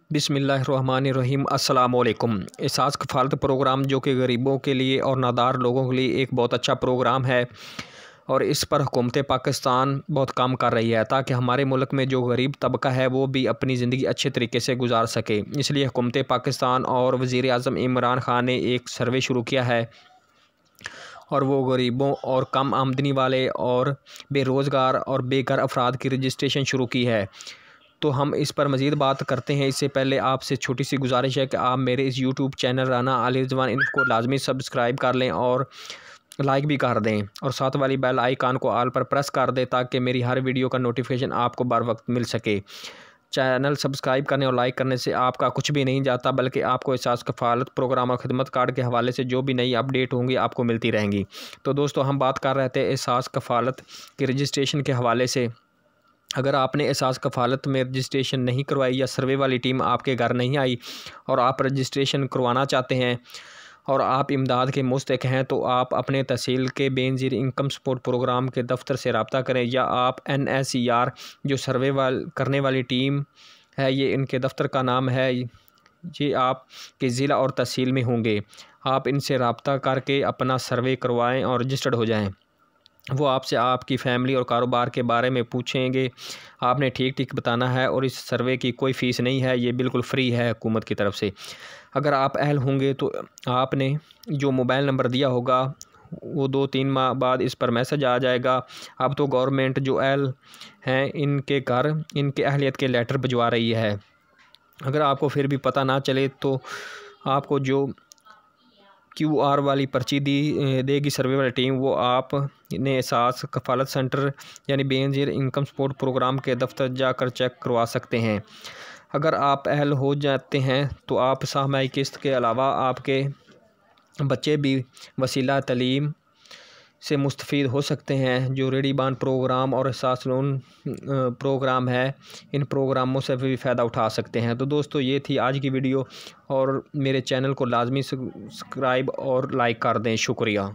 बिस्मिल्लाहिर्रहमानिर्रहीम अस्सलाम वालेकुम। एहसास कफालत प्रोग्राम जो कि गरीबों के लिए और नादार लोगों के लिए एक बहुत अच्छा प्रोग्राम है और इस पर हुकूमत पाकिस्तान बहुत काम कर रही है ताकि हमारे मुल्क में जो गरीब तबका है वो भी अपनी ज़िंदगी अच्छे तरीके से गुजार सके। इसलिए हुकूमत पाकिस्तान और वज़ीर आज़म इमरान खान ने एक सर्वे शुरू किया है और वो गरीबों और कम आमदनी वाले और बेरोज़गार और बेघर अफराद की रजिस्ट्रेशन शुरू की है। तो हम इस पर मज़ीद बात करते हैं। इससे पहले आपसे छोटी सी गुजारिश है कि आप मेरे इस यूट्यूब चैनल राना अली रिजवान इनको लाजमी सब्सक्राइब कर लें और लाइक भी कर दें और साथ वाली बेल आइकन को ऑल पर प्रेस कर दें ताकि मेरी हर वीडियो का नोटिफिकेशन आपको बर वक्त मिल सके। चैनल सब्सक्राइब करने और लाइक करने से आपका कुछ भी नहीं जाता, बल्कि आपको एहसास कफालत प्रोग्राम और खिदमत कार्ड के हवाले से जो भी नई अपडेट होंगी आपको मिलती रहेंगी। तो दोस्तों, हम बात कर रहे थे एहसास कफालत की रजिस्ट्रेशन के हवाले से। अगर आपने एहसास कफालत में रजिस्ट्रेशन नहीं करवाई या सर्वे वाली टीम आपके घर नहीं आई और आप रजिस्ट्रेशन करवाना चाहते हैं और आप इमदाद के मुस्तहिक़ हैं, तो आप अपने तहसील के बेनज़ीर इनकम सपोर्ट प्रोग्राम के दफ्तर से रब्ता करें या आप NSER जो सर्वे करने वाली टीम है, ये इनके दफ्तर का नाम है, ये आपके ज़िला और तहसील में होंगे। आप इनसे रब्ता करके अपना सर्वे करवाएं और रजिस्टर्ड हो जाएं। वो आपसे आपकी फ़ैमिली और कारोबार के बारे में पूछेंगे। आपने ठीक ठीक बताना है और इस सर्वे की कोई फ़ीस नहीं है, ये बिल्कुल फ्री है हुकूमत की तरफ से। अगर आप अहल होंगे तो आपने जो मोबाइल नंबर दिया होगा वो 2-3 माह बाद इस पर मैसेज आ जाएगा। अब तो गवर्नमेंट जो अहल हैं इनके घर इनके अहलियत के लेटर भिजवा रही है। अगर आपको फिर भी पता ना चले तो आपको जो QR वाली पर्ची देगी सर्वे वाली टीम, वो आप ने एहसास कफालत सेंटर यानी बेनज़ीर इनकम सपोर्ट प्रोग्राम के दफ्तर जाकर चेक करवा सकते हैं। अगर आप अहल हो जाते हैं तो आप साहमाई किस्त के अलावा आपके बच्चे भी वसीला तलीम से मुस्तफ़ीद हो सकते हैं। जो रेडीबान प्रोग्राम और एहसास लोन प्रोग्राम है, इन प्रोग्रामों से भी फ़ायदा उठा सकते हैं। तो दोस्तों, ये थी आज की वीडियो और मेरे चैनल को लाजमी सब्सक्राइब और लाइक कर दें। शुक्रिया।